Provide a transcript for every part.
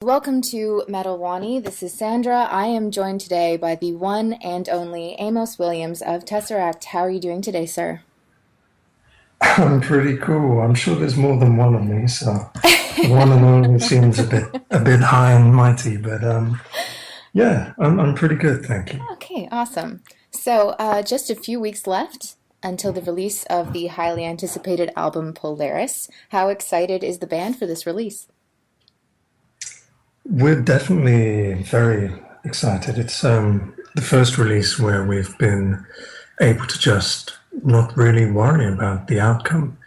Welcome to Metal Wani. This is Sandra. I am joined today by the one and only Amos Williams of TesseracT. How are you doing today, sir? I'm pretty cool. I'm sure there's more than one of me, so one and only seems a bit high and mighty, but yeah, I'm pretty good, thank you. Okay, awesome. So just a few weeks left until the release of the highly anticipated album Polaris. How excited is the band for this release? We're definitely very excited. It's the first release where we've been able to just not really worry about the outcome.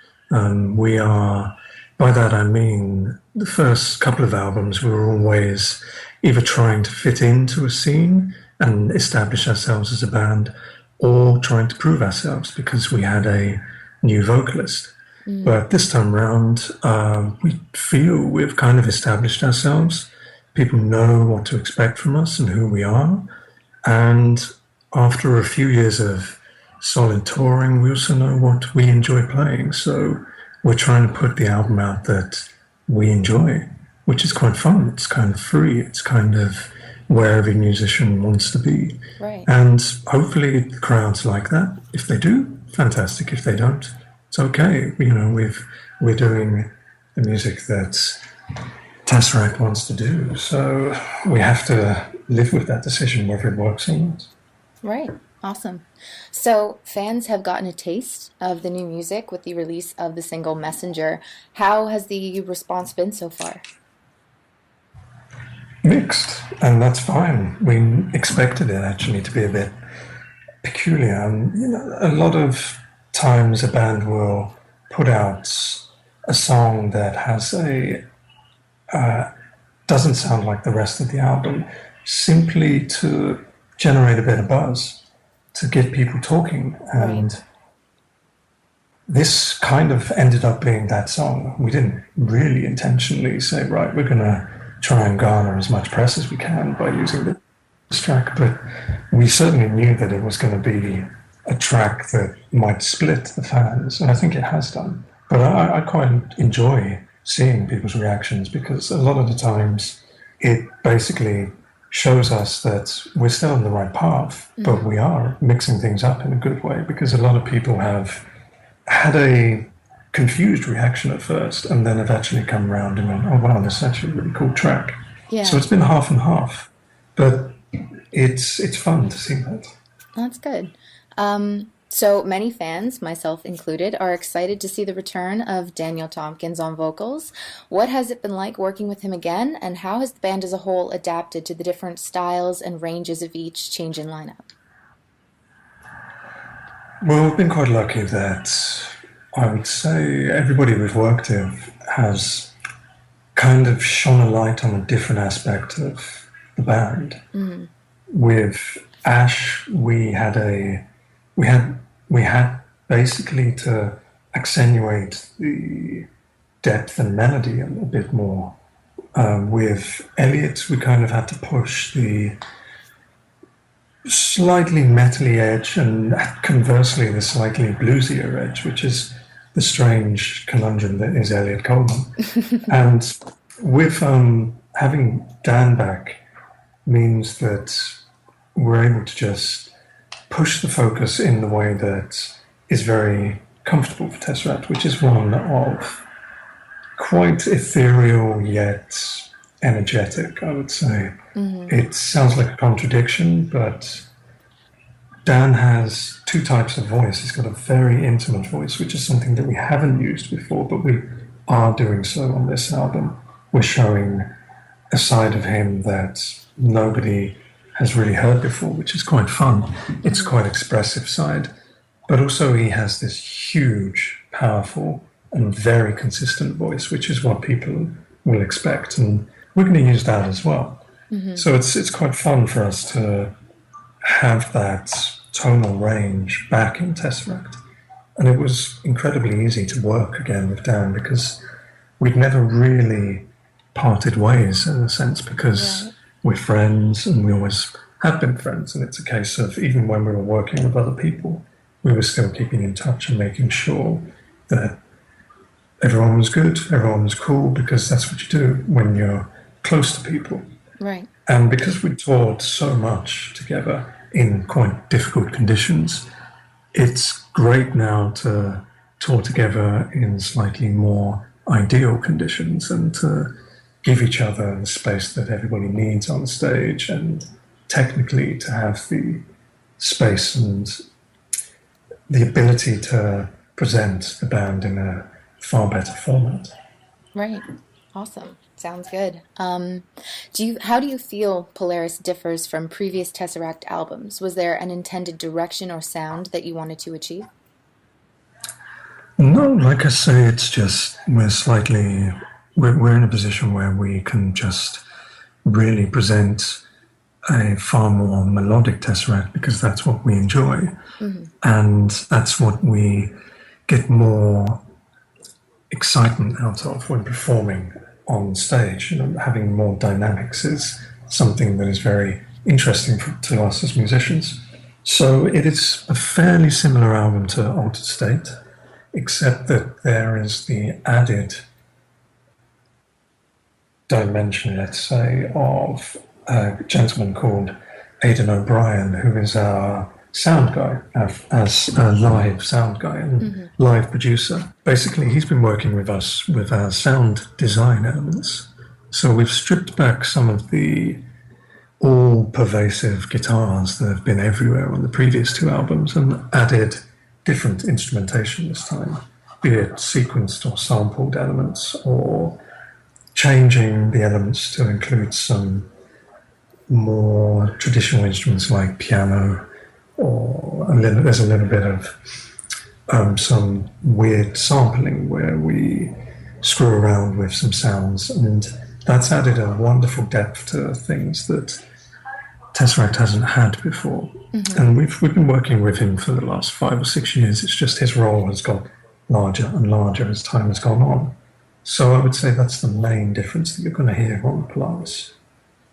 We are, by that I mean, the first couple of albums we were always either trying to fit into a scene and establish ourselves as a band, or trying to prove ourselves because we had a new vocalist. But this time around, we feel we've kind of established ourselves. People know what to expect from us and who we are. And after a few years of solid touring, we also know what we enjoy playing. So we're trying to put the album out that we enjoy, which is quite fun. It's kind of free. It's kind of where every musician wants to be. Right. And hopefully the crowds like that. If they do, fantastic. If they don't, it's okay. You know, we're doing the music that TesseracT wants to do, so we have to live with that decision whether it works or not. Right. Awesome. So fans have gotten a taste of the new music with the release of the single Messenger. How has the response been so far? Mixed, and that's fine. We expected it actually to be a bit peculiar. You know, a lot of times a band will put out a song that has doesn't sound like the rest of the album, simply to generate a bit of buzz, to get people talking. And this kind of ended up being that song. We didn't really intentionally say, right, we're going to try and garner as much press as we can by using this track, but we certainly knew that it was going to be a track that might split the fans, and I think it has done. But I quite enjoy seeing people's reactions, because a lot of the times it basically shows us that we're still on the right path, but we are mixing things up in a good way, because a lot of people have had a confused reaction at first and then have actually come around and went, oh wow, this is actually a really cool track. Yeah. So it's been half and half, but it's fun to see that. That's good. So many fans, myself included, are excited to see the return of Daniel Tompkins on vocals. What has it been like working with him again, and how has the band as a whole adapted to the different styles and ranges of each change in lineup? Well, we've been quite lucky that I would say everybody we've worked with has kind of shone a light on a different aspect of the band. With Ash, we had basically to accentuate the depth and melody a little bit more. With Elliot, we kind of had to push the slightly metally edge, and conversely the slightly bluesier edge, which is the strange conundrum that is Elliot Coleman. And with having Dan back means that we're able to just push the focus in the way that is very comfortable for TesseracT, which is one of quite ethereal yet energetic, I would say. It sounds like a contradiction, but Dan has two types of voice. He's got a very intimate voice, which is something that we haven't used before, but we are doing so on this album. We're showing a side of him that nobody has really heard before, which is quite fun. It's quite expressive side, but also he has this huge, powerful, and very consistent voice, which is what people will expect, and we're going to use that as well. So it's quite fun for us to have that tonal range back in TesseracT, and it was incredibly easy to work again with Dan, because we'd never really parted ways in a sense, because we're friends and we always have been friends, and it's a case of even when we were working with other people, we were still keeping in touch and making sure that everyone was good, everyone was cool, because that's what you do when you're close to people. Right. And because we toured so much together in quite difficult conditions, it's great now to tour together in slightly more ideal conditions and to give each other the space that everybody needs on stage, and technically to have the space and the ability to present the band in a far better format. Right. Awesome. Sounds good. How do you feel Polaris differs from previous Tesseract albums? Was there an intended direction or sound that you wanted to achieve? No, like I say, it's just we're in a position where we can just really present a far more melodic Tesseract because that's what we enjoy. Mm-hmm. And that's what we get more excitement out of when performing on stage. Having more dynamics is something that is very interesting to us as musicians. So it is a fairly similar album to Altered State, except that there is the added dimension, let's say, of a gentleman called Aidan O'Brien, who is our sound guy, as a live sound guy and live producer. Basically, he's been working with us with our sound design elements. So we've stripped back some of the all-pervasive guitars that have been everywhere on the previous two albums and added different instrumentation this time, be it sequenced or sampled elements, or changing the elements to include some more traditional instruments like piano, or there's a little bit of some weird sampling where we screw around with some sounds, and that's added a wonderful depth to things that Tesseract hasn't had before. Mm-hmm. And we've been working with him for the last 5 or 6 years. It's just his role has got larger and larger as time has gone on. So I would say that's the main difference that you're going to hear on Polaris.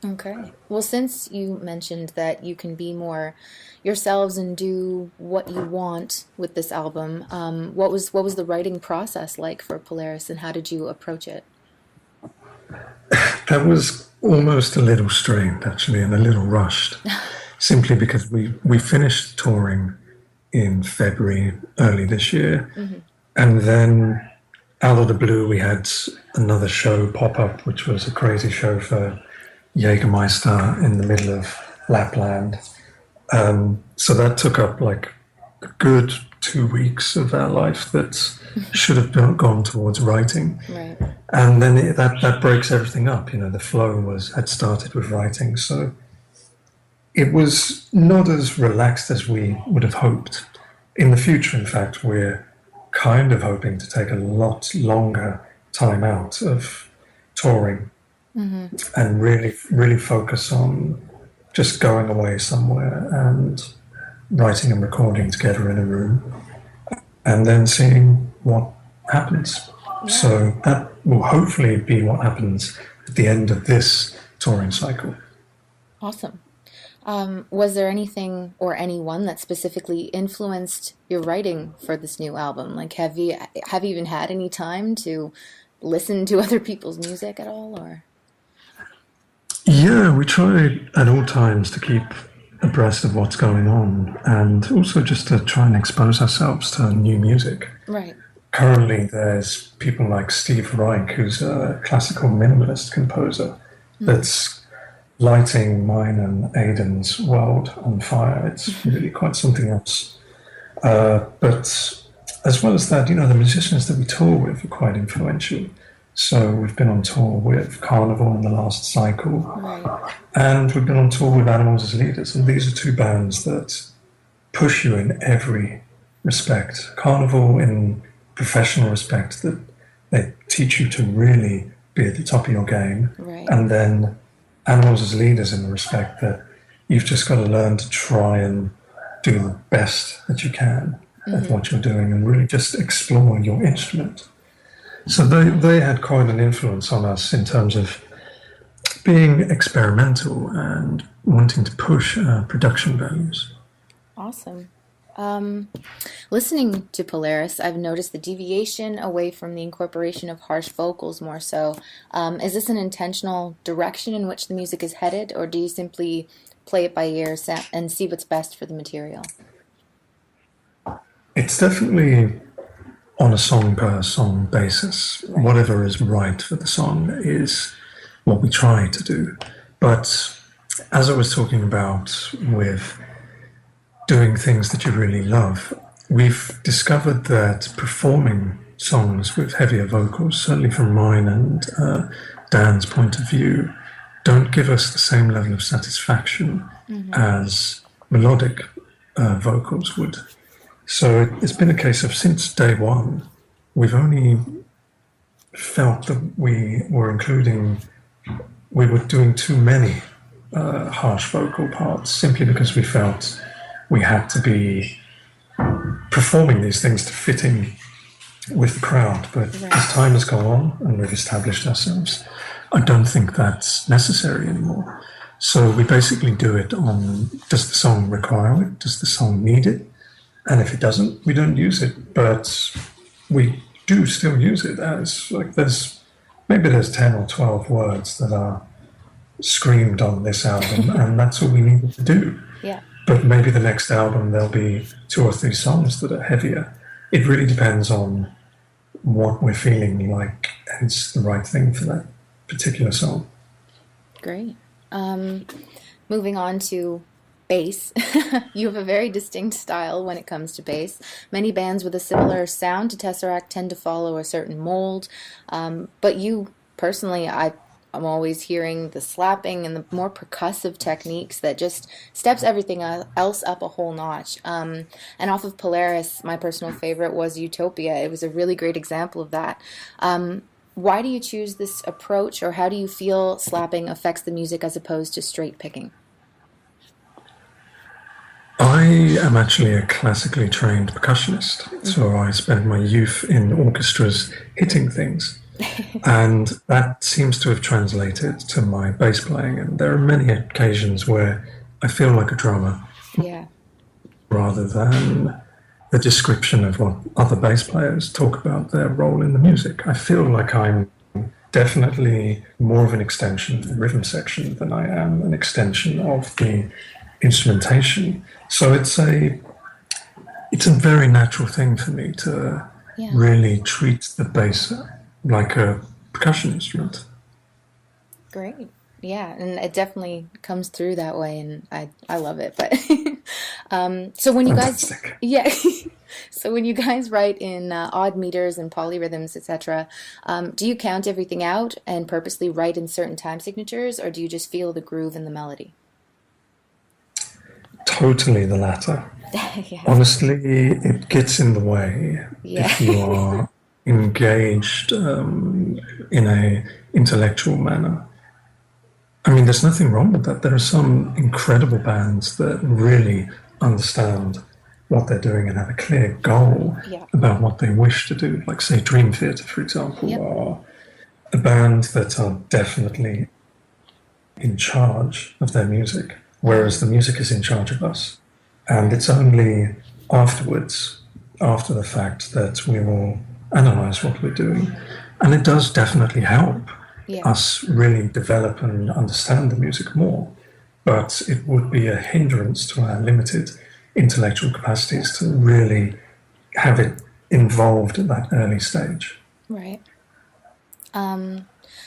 Okay. Well, since you mentioned that you can be more yourselves and do what you want with this album, what was the writing process like for Polaris, and how did you approach it? That was almost a little strained, actually, and a little rushed, simply because we finished touring in February, early this year, and then out of the blue we had another show pop up, which was a crazy show for Jägermeister in the middle of Lapland. So that took up like a good 2 weeks of our life that should have gone towards writing. Right. And then that breaks everything up. The flow had started with writing, so it was not as relaxed as we would have hoped. In the future, in fact, we're kind of hoping to take a lot longer time out of touring and really, really focus on just going away somewhere and writing and recording together in a room and then seeing what happens. Yeah. So that will hopefully be what happens at the end of this touring cycle. Awesome. Was there anything or anyone that specifically influenced your writing for this new album? Like, have you even had any time to listen to other people's music at all, or? Yeah, we try at all times to keep abreast of what's going on, and also just to try and expose ourselves to new music. Right. Currently, there's people like Steve Reich, who's a classical minimalist composer, that's lighting mine and Aidan's world on fire. It's really quite something else. But as well as that, the musicians that we tour with are quite influential. So we've been on tour with Carnival in the last cycle, right, and we've been on tour with Animals as Leaders, and these are two bands that push you in every respect. Carnival in professional respect, that they teach you to really be at the top of your game, right, and then Animals as Leaders in the respect that you've just got to learn to try and do the best that you can at what you're doing and really just explore your instrument. So they had quite an influence on us in terms of being experimental and wanting to push production values. Awesome. Listening to Polaris, I've noticed the deviation away from the incorporation of harsh vocals more so. Is this an intentional direction in which the music is headed, or do you simply play it by ear and see what's best for the material? It's definitely on a song per song basis. Right. Whatever is right for the song is what we try to do. But as I was talking about with doing things that you really love, we've discovered that performing songs with heavier vocals, certainly from mine and Dan's point of view, don't give us the same level of satisfaction as melodic vocals would. So it's been a case of, since day one, we've only felt that we were doing too many harsh vocal parts, simply because we felt we had to be performing these things to fit in with the crowd. But as time has gone on and we've established ourselves, I don't think that's necessary anymore. So we basically do it on, does the song require it? Does the song need it? And if it doesn't, we don't use it. But we do still use it as, like, there's 10 or 12 words that are screamed on this album, and that's all we needed to do. Yeah. But maybe the next album there'll be 2 or 3 songs that are heavier. It really depends on what we're feeling like, and it's the right thing for that particular song. Great. Moving on to bass. You have a very distinct style when it comes to bass. Many bands with a similar sound to TesseracT tend to follow a certain mold, but you personally, I'm always hearing the slapping and the more percussive techniques that just steps everything else up a whole notch. And off of Polaris, my personal favorite was Utopia. It was a really great example of that. Why do you choose this approach, or how do you feel slapping affects the music as opposed to straight picking? I am actually a classically trained percussionist, so I spent my youth in orchestras hitting things. And that seems to have translated to my bass playing. And there are many occasions where I feel like a drummer, rather than the description of what other bass players talk about their role in the music. I feel like I'm definitely more of an extension of the rhythm section than I am an extension of the instrumentation. So it's a very natural thing for me to really treat the bass like a percussion instrument. Great. Yeah, and it definitely comes through that way, and I love it. But so when you guys, so when you guys write in odd meters and polyrhythms, etc., do you count everything out and purposely write in certain time signatures, or do you just feel the groove and the melody? Totally the latter. Honestly, it gets in the way if you are engaged in a intellectual manner. I mean, there's nothing wrong with that. There are some incredible bands that really understand what they're doing and have a clear goal about what they wish to do, like, say, Dream Theater, for example, are a band that are definitely in charge of their music, whereas the music is in charge of us. And it's only afterwards, after the fact, that we will analyze what we're doing. And it does definitely help us really develop and understand the music more. But it would be a hindrance to our limited intellectual capacities to really have it involved at that early stage. Right.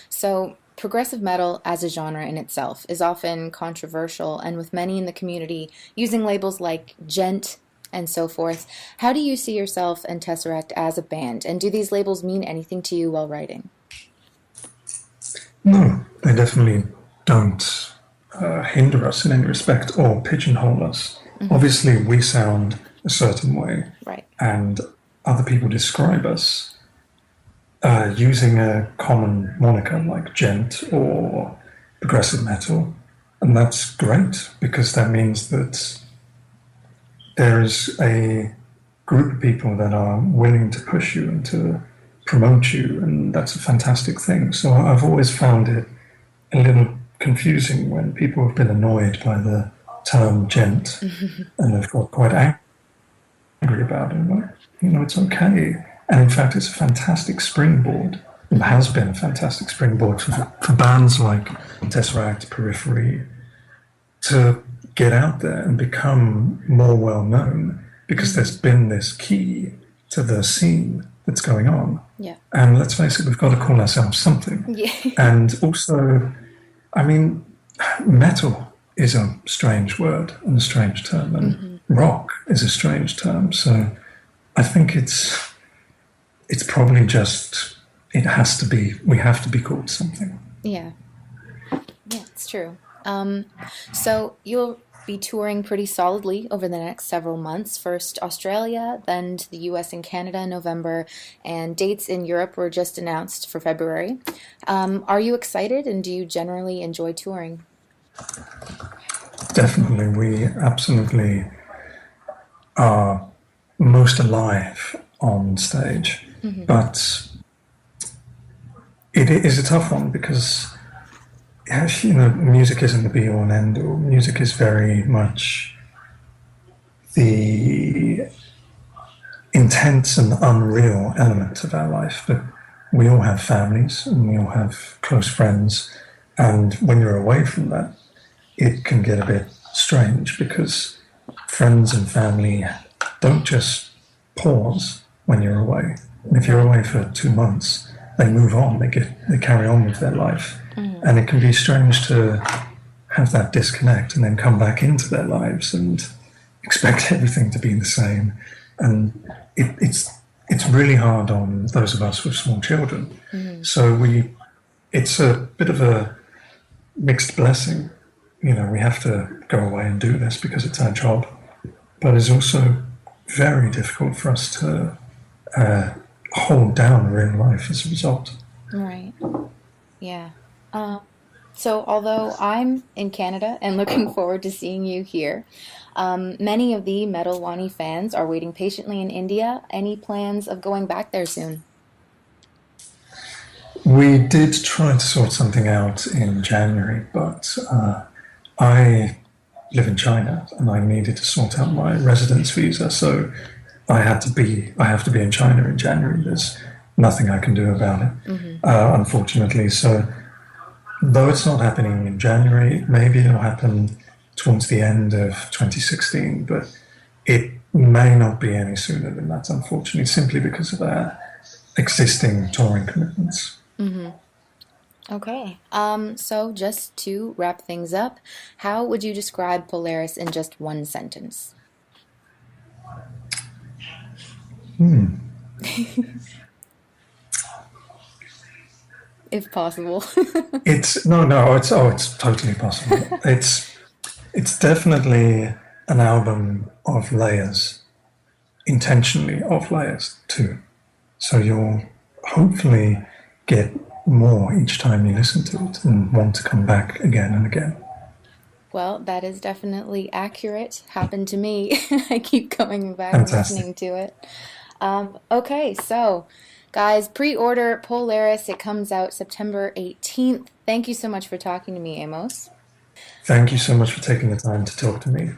So progressive metal as a genre in itself is often controversial, and with many in the community using labels like gent and so forth. How do you see yourself and TesseracT as a band, and do these labels mean anything to you while writing? No, they definitely don't hinder us in any respect or pigeonhole us. Obviously, we sound a certain way, and other people describe us using a common moniker like gent or progressive metal, and that's great, because that means that there is a group of people that are willing to push you and to promote you, and that's a fantastic thing. So I've always found it a little confusing when people have been annoyed by the term gent and have got quite angry angry about it. Like, it's okay. And in fact, it's a fantastic springboard. It has been a fantastic springboard for bands like TesseracT, Periphery, to get out there and become more well known, because there's been this key to the scene that's going on. Yeah. And let's face it, we've got to call ourselves something. Yeah. And also, I mean, metal is a strange word and a strange term, and rock is a strange term. So I think it's probably just, we have to be called something. Yeah. Yeah, it's true. So you'll be touring pretty solidly over the next several months. First Australia, then to the US and Canada in November, and dates in Europe were just announced for February. Are you excited, and do you generally enjoy touring? Definitely. We absolutely are most alive on stage. But it is a tough one, because music isn't the be-all and end-all. Music is very much the intense and unreal element of our life. But we all have families and we all have close friends. And when you're away from that, it can get a bit strange, because friends and family don't just pause when you're away. And if you're away for 2 months, they move on, they carry on with their life. And it can be strange to have that disconnect and then come back into their lives and expect everything to be the same. And it's really hard on those of us with small children. So it's a bit of a mixed blessing. We have to go away and do this because it's our job. But it's also very difficult for us to hold down real life as a result. Right. Yeah. So although I'm in Canada and looking forward to seeing you here, many of the Metal Wani fans are waiting patiently in India. Any plans of going back there soon? We did try to sort something out in January, but I live in China and I needed to sort out my residence visa, so I have to be in China in January. There's nothing I can do about it, unfortunately. So though it's not happening in January, maybe it'll happen towards the end of 2016, but it may not be any sooner than that, unfortunately, simply because of our existing touring commitments. Okay. So just to wrap things up, how would you describe Polaris in just one sentence? If possible. It's totally possible. It's definitely an album of layers, intentionally of layers too. So you'll hopefully get more each time you listen to it and want to come back again and again. Well, that is definitely accurate. Happened to me. I keep going back and Fantastic. listening to it. Okay, so guys, pre-order Polaris. It comes out September 18th. Thank you so much for talking to me, Amos. Thank you so much for taking the time to talk to me.